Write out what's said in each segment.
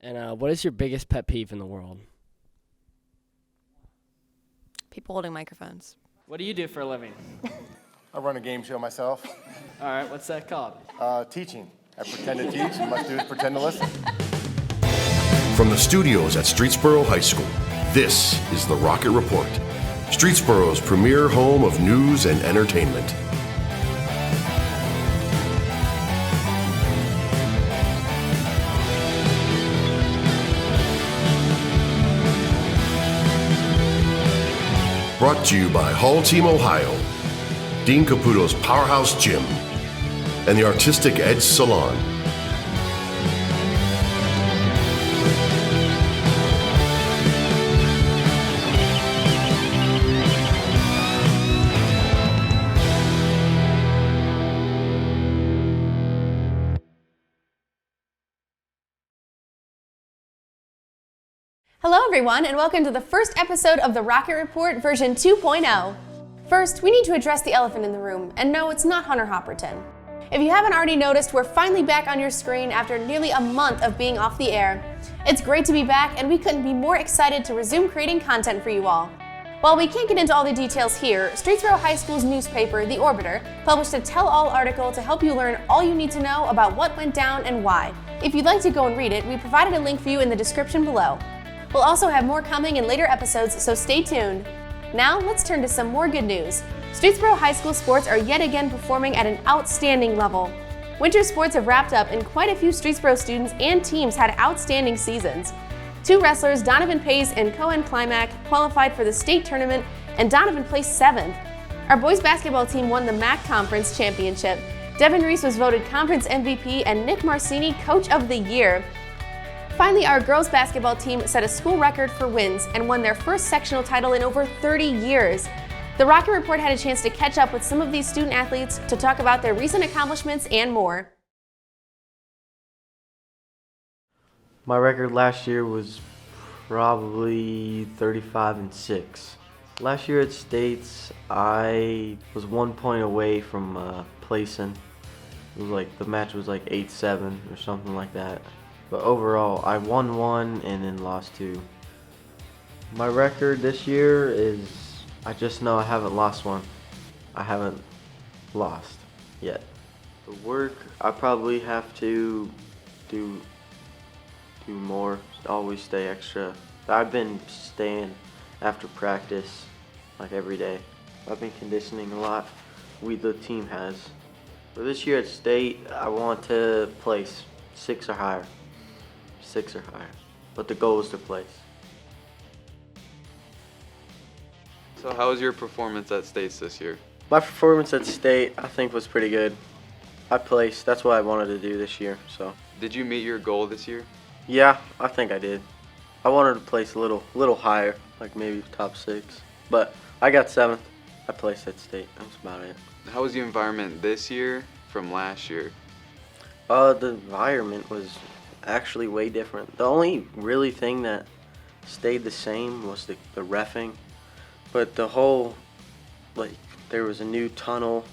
And what is your biggest pet peeve in the world? People holding microphones. What do you do for a living? I run a game show myself. All right, what's that called? Teaching. I pretend to teach, and my students pretend to listen. From the studios at Streetsboro High School, this is the Rocket Report, Streetsboro's premier home of news and entertainment. Brought to you by Hull Team Ohio, Dean Caputo's Powerhouse Gym, and the Artistic Edge Salon. Hello everyone, and welcome to the first episode of the Rocket Report version 2.0. First, we need to address the elephant in the room, and no, it's not Hunter Hopperton. If you haven't already noticed, we're finally back on your screen after nearly a month of being off the air. It's great to be back, and we couldn't be more excited to resume creating content for you all. While we can't get into all the details here, Streetsboro High School's newspaper, The Orbiter, published a tell-all article to help you learn all you need to know about what went down and why. If you'd like to go and read it, we provided a link for you in the description below. We'll also have more coming in later episodes, so stay tuned. Now, let's turn to some more good news. Streetsboro High School sports are yet again performing at an outstanding level. Winter sports have wrapped up, and quite a few Streetsboro students and teams had outstanding seasons. Two wrestlers, Donovan Pace and Cohen Climac, qualified for the state tournament, and Donovan placed 7th. Our boys basketball team won the MAC Conference Championship. Devin Reese was voted Conference MVP, and Nick Marcini Coach of the Year. Finally, our girls basketball team set a school record for wins and won their first sectional title in over 30 years. The Rocket Report had a chance to catch up with some of these student athletes to talk about their recent accomplishments and more. My record last year was probably 35-6. Last year at States, I was 1 point away from placing. It was like the match was like 8-7 or something like that. But overall, I won 1 and then lost 2. My record this year is, I just know I haven't lost one. I haven't lost yet. The work, I probably have to do more, always stay extra. I've been staying after practice like every day. I've been conditioning a lot. The team has. For this year at state, I want to place 6 or higher. 6 or higher, but the goal is to place. So how was your performance at States this year? My performance at state, I think, was pretty good. I placed. That's what I wanted to do this year. So. Did you meet your goal this year? Yeah, I think I did. I wanted to place a little higher, like maybe top 6, but I got 7th. I placed at state. That's about it. How was the environment this year from last year? The environment was actually way different. The only really thing that stayed the same was the reffing, but the whole, like, there was a new tunnel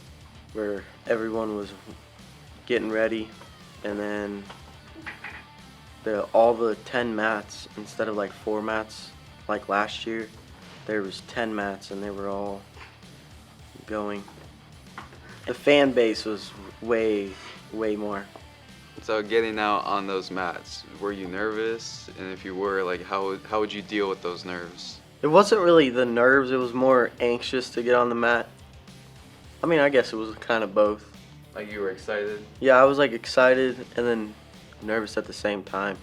where everyone was getting ready, and then all the 10 mats, instead of like 4 mats like last year, there was 10 mats and they were all going. The fan base was way more. So getting out on those mats, were you nervous? And if you were, like, how would you deal with those nerves? It wasn't really the nerves, it was more anxious to get on the mat. I mean, I guess it was kind of both. Like, you were excited? Yeah, I was like excited and then nervous at the same time.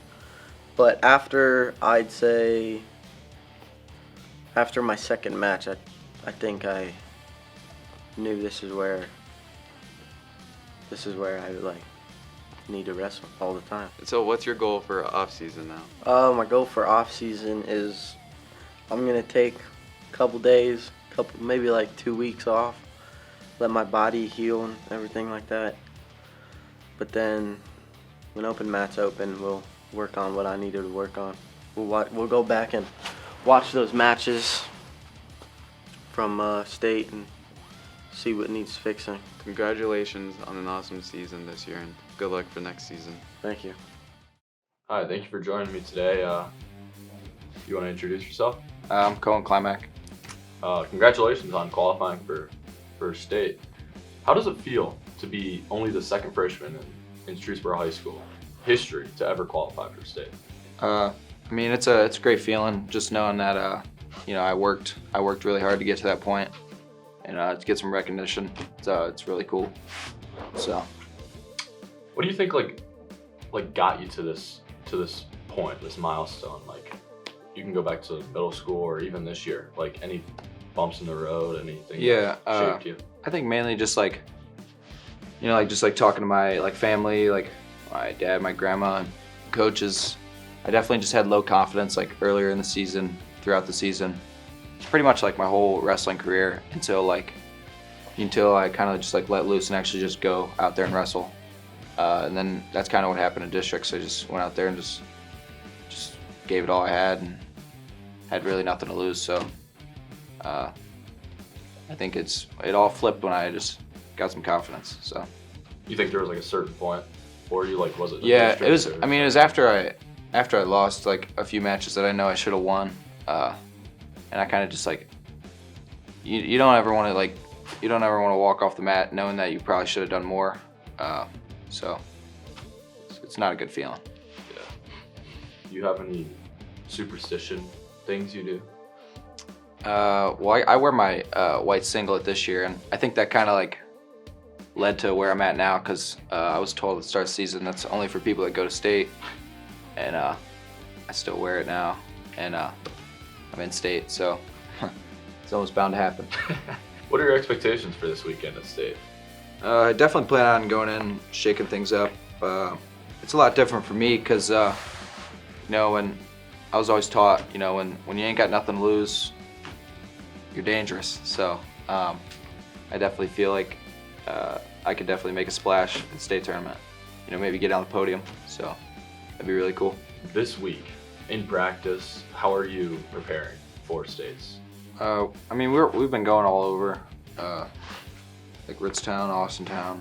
But after my second match, I think I knew this is where I like need to wrestle all the time. So what's your goal for off season now? My goal for off season is I'm gonna take a couple days, maybe like 2 weeks off, let my body heal and everything like that. But then when open mats open, we'll work on what I needed to work on. We'll go back and watch those matches from state and see what needs fixing. Congratulations on an awesome season this year, and good luck for next season. Thank you. Hi, thank you for joining me today. You want to introduce yourself? I'm Cohen Climac. Congratulations on qualifying for state. How does it feel to be only the second freshman in Streetsboro High School history to ever qualify for state? I mean, it's a great feeling just knowing that I worked really hard to get to that point, and to get some recognition. It's really cool. So, What do you think like got you to this point, this milestone? Like, you can go back to middle school or even this year. Like, any bumps in the road, anything Yeah, that shaped you? I think mainly just just talking to my family, like my dad, my grandma, and coaches. I definitely just had low confidence earlier in the season, throughout the season. It's pretty much like my whole wrestling career until I kind of just let loose and actually just go out there and wrestle. And then that's kind of what happened in districts. I just went out there and just gave it all I had and had really nothing to lose. So I think it all flipped when I just got some confidence. So You think there was a certain point, or you was it? the yeah, district it was. or- I mean, it was after I lost a few matches that I know I should have won, and I kind of just you don't ever want to walk off the mat knowing that you probably should have done more. So it's not a good feeling. Do you have any superstition things you do? Well, I wear my white singlet this year, and I think that kind of led to where I'm at now, because I was told at the start of the season that's only for people that go to state, and I still wear it now, and I'm in state, so it's almost bound to happen. What are your expectations for this weekend at state? I definitely plan on going in, shaking things up. It's a lot different for me because, when I was always taught, when you ain't got nothing to lose, you're dangerous. So I definitely feel like I could definitely make a splash at the state tournament. Maybe get on the podium. So that'd be really cool. This week, in practice, how are you preparing for states? I mean, we've been going all over, like Ritztown, Austintown,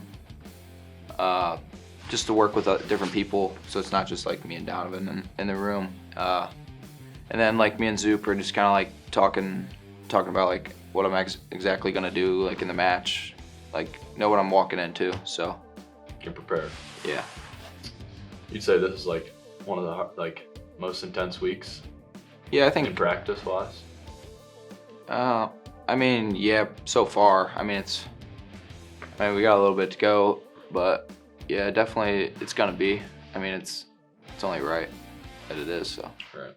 just to work with different people. So it's not just me and Donovan in the room. And then me and Zoop are just kind of talking about what I'm exactly gonna do in the match, know what I'm walking into. So You're prepared. yeah. You'd say this is one of the most intense weeks Yeah, I in think. practice wise. I mean, yeah, so far. I mean, we got a little bit to go, but yeah, definitely it's gonna be. I mean, it's only right that it is. So. Right.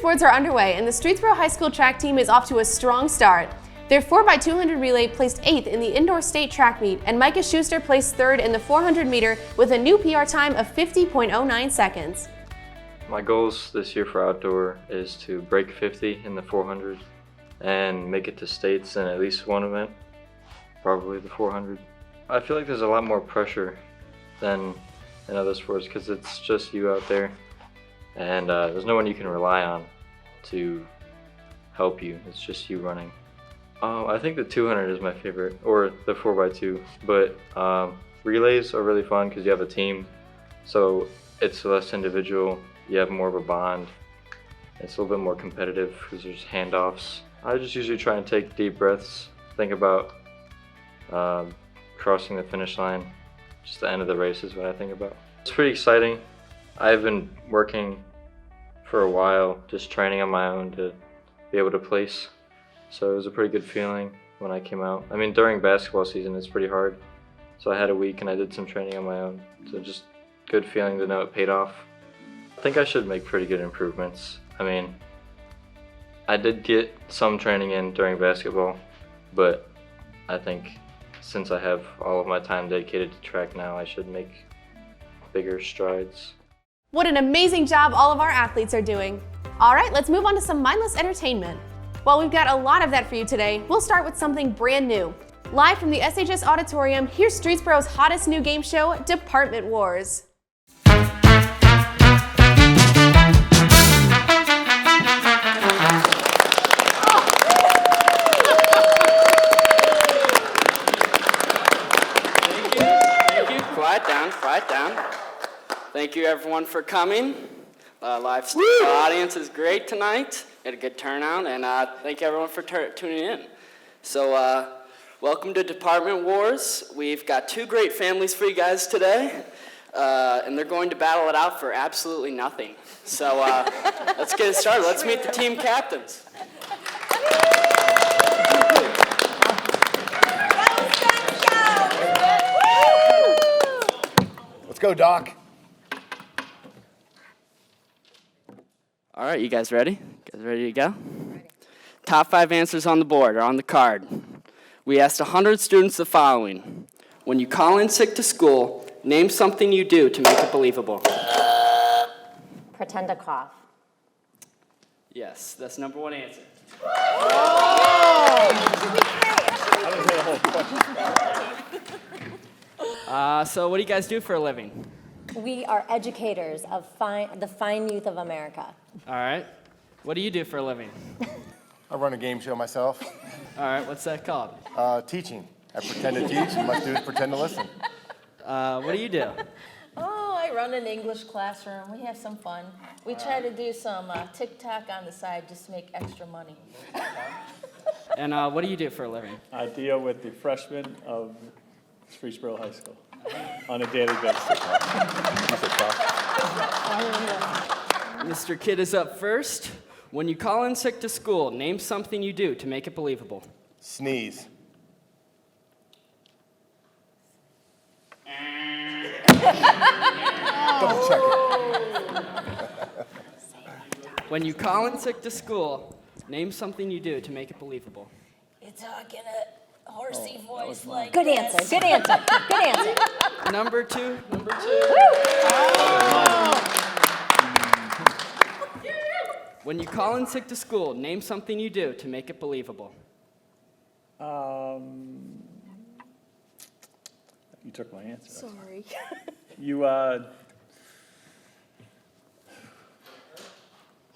sports are underway, and the Streetsboro High School track team is off to a strong start. Their 4x200 relay placed 8th in the indoor state track meet, and Micah Schuster placed 3rd in the 400 meter with a new PR time of 50.09 seconds. My goals this year for outdoor is to break 50 in the 400 and make it to states in at least one event, probably the 400. I feel like there's a lot more pressure than in other sports because it's just you out there, and there's no one you can rely on to help you. It's just you running. I think the 200 is my favorite, or the 4x2, but relays are really fun because you have a team, so it's less individual. You have more of a bond. It's a little bit more competitive because there's handoffs. I just usually try and take deep breaths, think about crossing the finish line. Just the end of the race is what I think about. It's pretty exciting. I've been working for a while, just training on my own to be able to place. So it was a pretty good feeling when I came out. I mean, during basketball season, it's pretty hard. So I had a week and I did some training on my own. So just good feeling to know it paid off. I think I should make pretty good improvements. I mean, I did get some training in during basketball, but I think since I have all of my time dedicated to track now, I should make bigger strides. What an amazing job all of our athletes are doing. All right, let's move on to some mindless entertainment. While we've got a lot of that for you today, we'll start with something brand new. Live from the SHS Auditorium, here's Streetsboro's hottest new game show, Department Wars. Quiet down. Thank you everyone for coming. Live audience is great tonight. We had a good turnout, and thank you everyone for tuning in. So welcome to Department Wars. We've got 2 great families for you guys today, and they're going to battle it out for absolutely nothing. So let's get it started. Let's meet the team captains. Let's go, Doc. All right, you guys ready? You guys ready to go? Ready. Top 5 answers on the board or on the card. We asked 100 students the following. When you call in sick to school, name something you do to make it believable. Pretend to cough. Yes, that's number 1 answer. So what do you guys do for a living? We are educators of the fine youth of America. All right. What do you do for a living? I run a game show myself. All right, what's that called? Teaching. I pretend to teach, and must do is pretend to listen. What do you do? Oh, I run an English classroom. We have some fun. We try to do some TikTok on the side just to make extra money. And what do you do for a living? I deal with the freshmen of Streetsboro High School on a daily basis. Mr. Kidd is up first. When you call in sick to school, name something you do to make it believable. Sneeze. Double check it. When you call in sick to school, name something you do to make it believable. You talk in a horsey voice like Good this. answer, good answer, good answer. Number two. When you call in sick to school, name something you do to make it believable. You took my answer. Sorry. You, How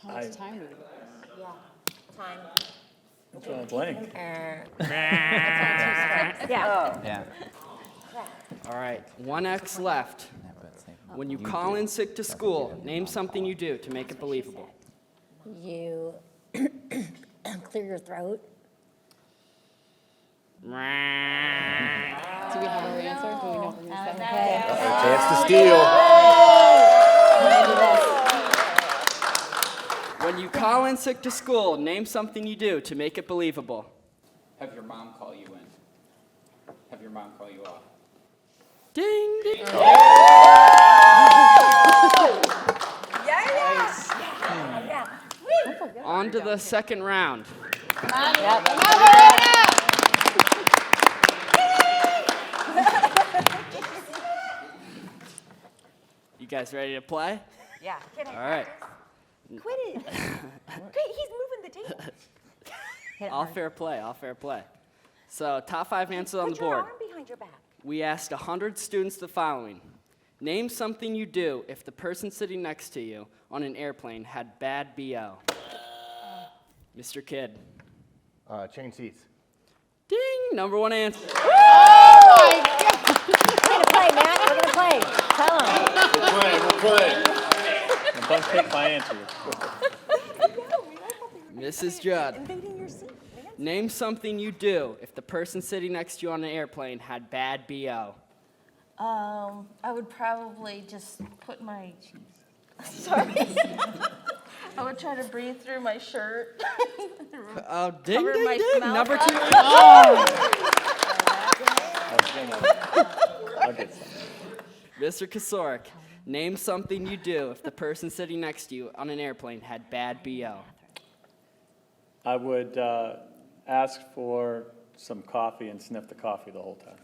much time do we have? Yeah, time. I'm drawing a blank. Yeah. All right, 1X left. When you call in sick to school, name something you do to make it believable. You clear your throat. Do we have our answer? Do we know from the Okay. Chance to steal. When you call in sick to school, name something you do to make it believable. Have your mom call you in. Have your mom call you off. Ding, ding. Yeah. On to the second round. You guys ready to play? Yeah. All right. Quit it. Great, he's moving the table. All fair play, all fair play. So, top 5 answers on the Put your board. arm behind your back. We asked 100 students the following. Name something you do if the person sitting next to you on an airplane had bad BO. Mr. Kidd. Change seats. Ding! Number 1 answer. We're gonna play, Matt. We're gonna play. Tell him. We're playing. And don't take my answer. Mrs. Judd. Invading your seat. Name something you do if the person sitting next to you on an airplane had bad BO. I would probably just put my, sorry. I would try to breathe through my shirt. Oh, ding, Cover ding, my ding. mouth Number up. 2. I'll get some. Mr. Kasorik, name something you do if the person sitting next to you on an airplane had bad BO. I would ask for some coffee and sniff the coffee the whole time.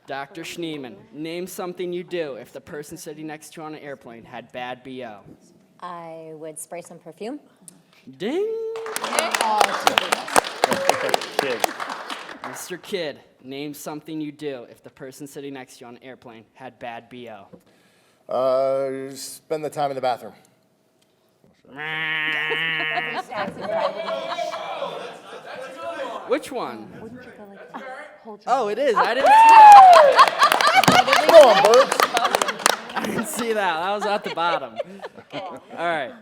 Dr. Schneeman, name something you do if the person sitting next to you on an airplane had bad BO. I would spray some perfume. Ding! Kid. Mr. Kidd, name something you do if the person sitting next to you on an airplane had bad BO. Spend the time in the bathroom. Which one? Wouldn't you go like this? Hold your Oh, it is. I didn't Come on, Bert. I didn't see that. That was at the bottom. All right.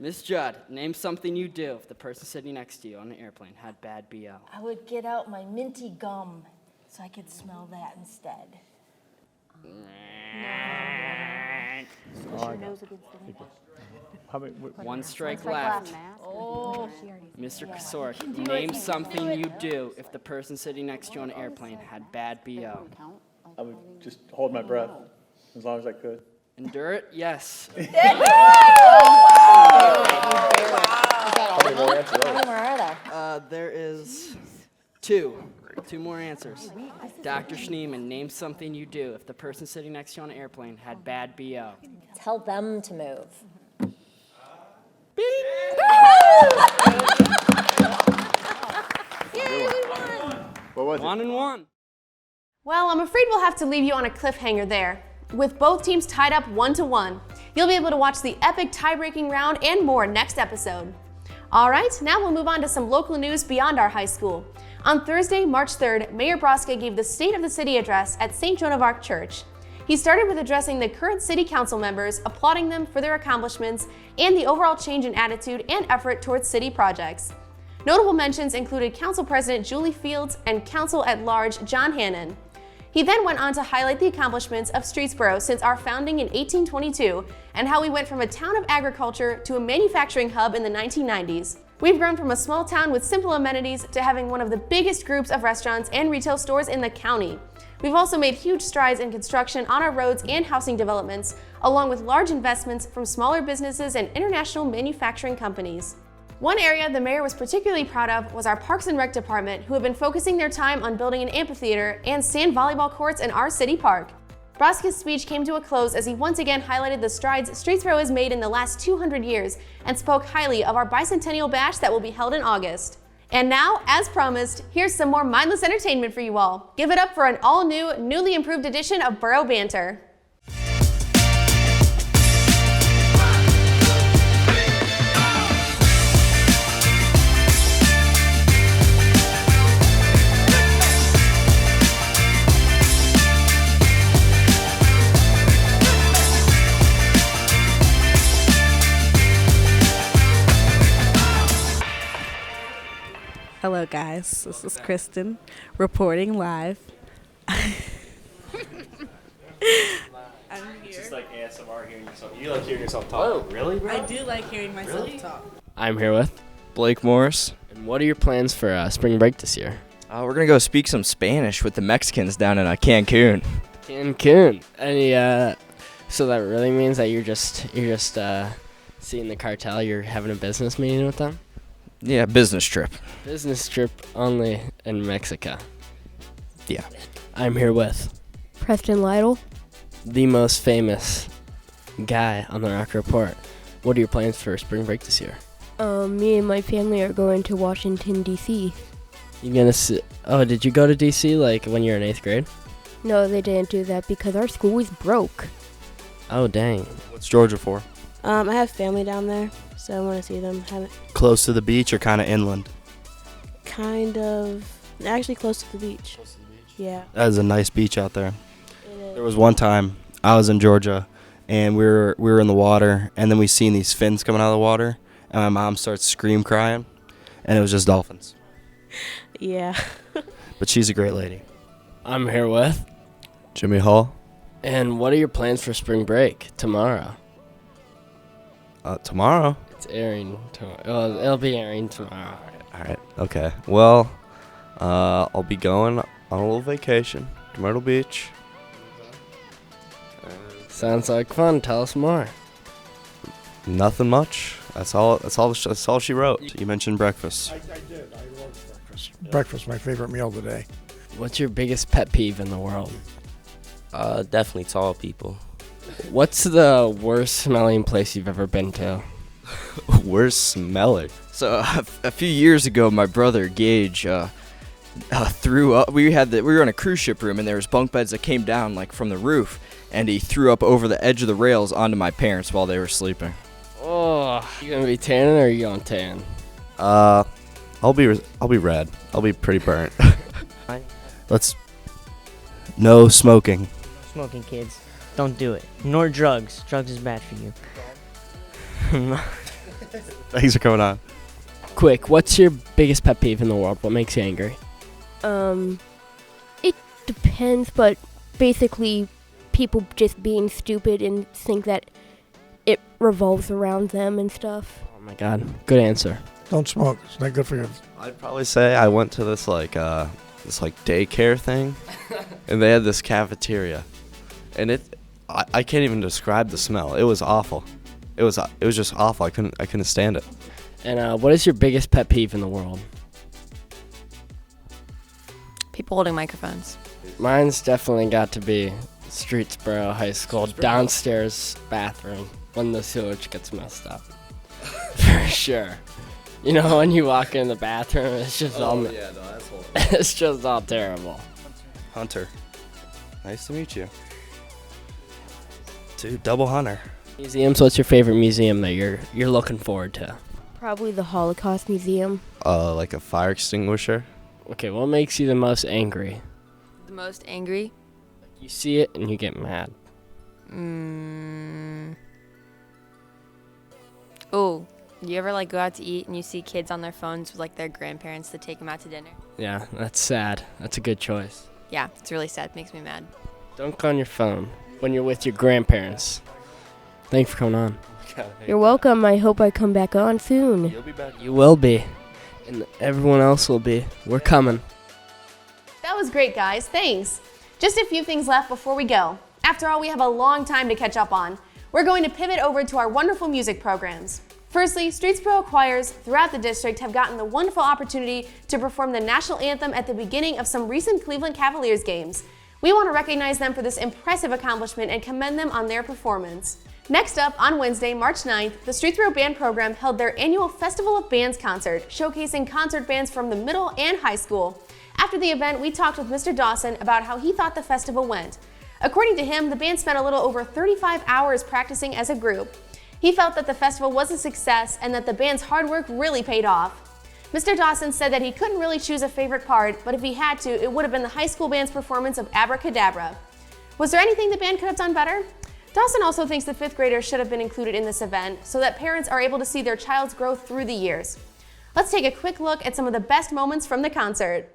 Miss Judd, name something you do if the person sitting next to you on an airplane had bad BO. I would get out my minty gum so I could smell that instead. Push your nose against the window. How many, One strike left. Oh. Mr. Kasorik, name something you do if the person sitting next to you on an airplane had bad BO. I would just hold my breath as long as I could. Endure it? Yes. How many more answers? How many more are there? There is 2. 2 more answers. Dr. Schneeman, name something you do if the person sitting next to you on an airplane had bad BO. Tell them to move. What was it? 1 and 1. Well, I'm afraid we'll have to leave you on a cliffhanger there. With both teams tied up 1-1, you'll be able to watch the epic tie-breaking round and more next episode. All right, now we'll move on to some local news beyond our high school. On Thursday, March 3rd, Mayor Broska gave the State of the City address at St. Joan of Arc Church. He started with addressing the current city council members, applauding them for their accomplishments and the overall change in attitude and effort towards city projects. Notable mentions included Council President Julie Fields and Council at Large John Hannon. He then went on to highlight the accomplishments of Streetsboro since our founding in 1822 and how we went from a town of agriculture to a manufacturing hub in the 1990s. We've grown from a small town with simple amenities to having one of the biggest groups of restaurants and retail stores in the county. We've also made huge strides in construction on our roads and housing developments, along with large investments from smaller businesses and international manufacturing companies. One area the mayor was particularly proud of was our Parks and Rec department, who have been focusing their time on building an amphitheater and sand volleyball courts in our city park. Broska's speech came to a close as he once again highlighted the strides Streetsboro has made in the last 200 years and spoke highly of our bicentennial bash that will be held in August. And now, as promised, here's some more mindless entertainment for you all. Give it up for an all-new, newly improved edition of Borough Banter. Hello guys, this is Kristen reporting live. I'm here. It's just like ASMR hearing yourself. You like hearing yourself talk. Really, bro? I do like hearing myself talk. I'm here with Blake Morris. And what are your plans for spring break this year? We're gonna go speak some Spanish with the Mexicans down in Cancun. Cancun. So that really means that you're just seeing the cartel. You're having a business meeting with them. Yeah, business trip. Business trip only in Mexico. Yeah. I'm here with Preston Lytle. the most famous guy on the Rock Report. What are your plans for spring break this year? Me and my family are going to Washington, D.C. You gonna did you go to D.C. like when you were in 8th grade? No, they didn't do that because our school was broke. Oh, dang. What's Georgia for? I have family down there, so I want to see them. Close to the beach or kind of inland? Kind of, actually close to the beach. Yeah. That is a nice beach out there. There was one time I was in Georgia, and we were in the water, and then we seen these fins coming out of the water, and my mom starts crying, and it was just dolphins. Yeah. But she's a great lady. I'm here with Jimmy Hall. And what are your plans for spring break tomorrow? Tomorrow? It's airing tomorrow. Well, it'll be airing tomorrow. All right. Okay. Well, I'll be going on a little vacation to Myrtle Beach. Sounds like fun. Tell us more. Nothing much. That's all she wrote. You mentioned breakfast. I did. I wrote breakfast. Breakfast, my favorite meal today. What's your biggest pet peeve in the world? Definitely tall people. What's the worst smelling place you've ever been to? Worst smelling? So a few years ago, my brother Gage threw up. We were in a cruise ship room, and there was bunk beds that came down like from the roof, and he threw up over the edge of the rails onto my parents while they were sleeping. Oh, you gonna be tanning or are you going tan? I'll be red. I'll be pretty burnt. No smoking. Smoking, kids. Don't do it. Nor drugs. Drugs is bad for you. Thanks for coming on. Quick, what's your biggest pet peeve in the world? What makes you angry? It depends, but basically people just being stupid and think that it revolves around them and stuff. Oh my god, good answer. Don't smoke. It's not good for you. I'd probably say I went to this daycare thing, and they had this cafeteria, and I can't even describe the smell. It was awful. It was just awful. I couldn't stand it. And what is your biggest pet peeve in the world? People holding microphones. Mine's definitely got to be Streetsboro High School downstairs bathroom when the sewage gets messed up. For sure. You know, when you walk in the bathroom, it's just that's horrible. it's just all terrible. Hunter, nice to meet you. Dude, double Hunter. Museums. What's your favorite museum that you're looking forward to? Probably the Holocaust Museum. Like a fire extinguisher. Okay, what makes you the most angry? The most angry? You see it and you get mad. Oh, you ever go out to eat and you see kids on their phones with their grandparents to take them out to dinner? Yeah, that's sad. That's a good choice. Yeah, it's really sad. Makes me mad. Don't go on your phone when you're with your grandparents. Thanks for coming on. You're welcome. I hope I come back on soon. You'll be back. You will be. And everyone else will be. We're coming. That was great, guys. Thanks. Just a few things left before we go. After all, we have a long time to catch up on. We're going to pivot over to our wonderful music programs. Firstly, Streetsboro choirs throughout the district have gotten the wonderful opportunity to perform the national anthem at the beginning of some recent Cleveland Cavaliers games. We want to recognize them for this impressive accomplishment and commend them on their performance. Next up, on Wednesday, March 9th, the Streetsboro Band Program held their annual Festival of Bands concert, showcasing concert bands from the middle and high school. After the event, we talked with Mr. Dawson about how he thought the festival went. According to him, the band spent a little over 35 hours practicing as a group. He felt that the festival was a success and that the band's hard work really paid off. Mr. Dawson said that he couldn't really choose a favorite part, but if he had to, it would have been the high school band's performance of Abracadabra. Was there anything the band could have done better? Dawson also thinks the 5th graders should have been included in this event so that parents are able to see their child's growth through the years. Let's take a quick look at some of the best moments from the concert.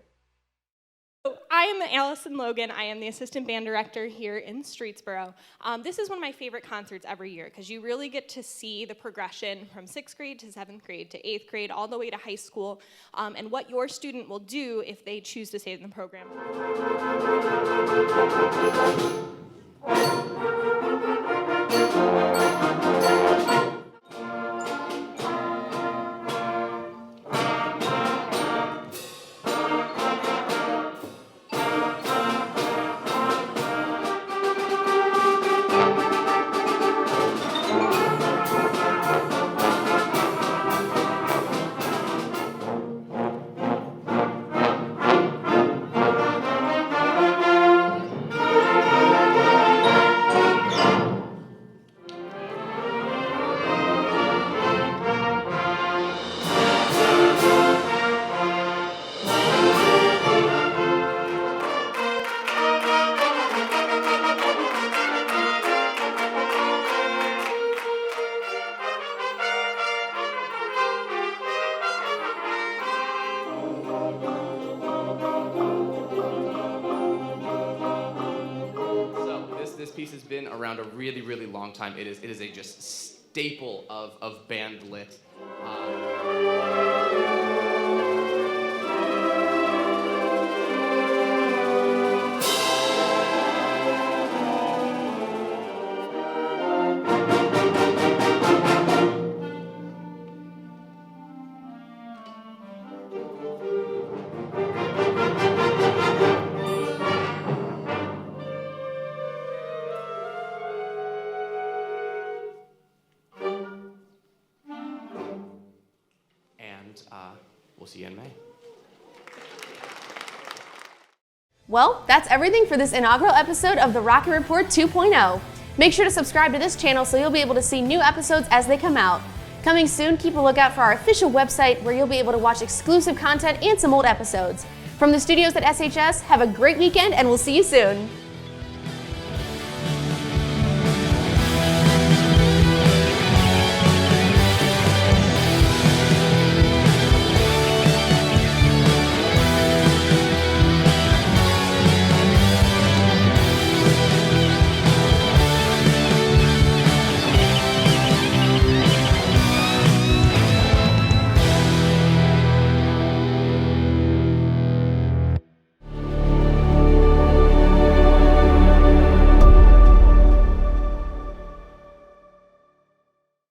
I am Allison Logan. I am the assistant band director here in Streetsboro. This is one of my favorite concerts every year because you really get to see the progression from 6th grade to 7th grade to 8th grade all the way to high school, and what your student will do if they choose to stay in the program. This piece has been around a really, really long time. It is a just staple of band lit. We'll see you in May. Well, that's everything for this inaugural episode of the Rocket Report 2.0. Make sure to subscribe to this channel so you'll be able to see new episodes as they come out. Coming soon, keep a lookout for our official website where you'll be able to watch exclusive content and some old episodes. From the studios at SHS, have a great weekend and we'll see you soon.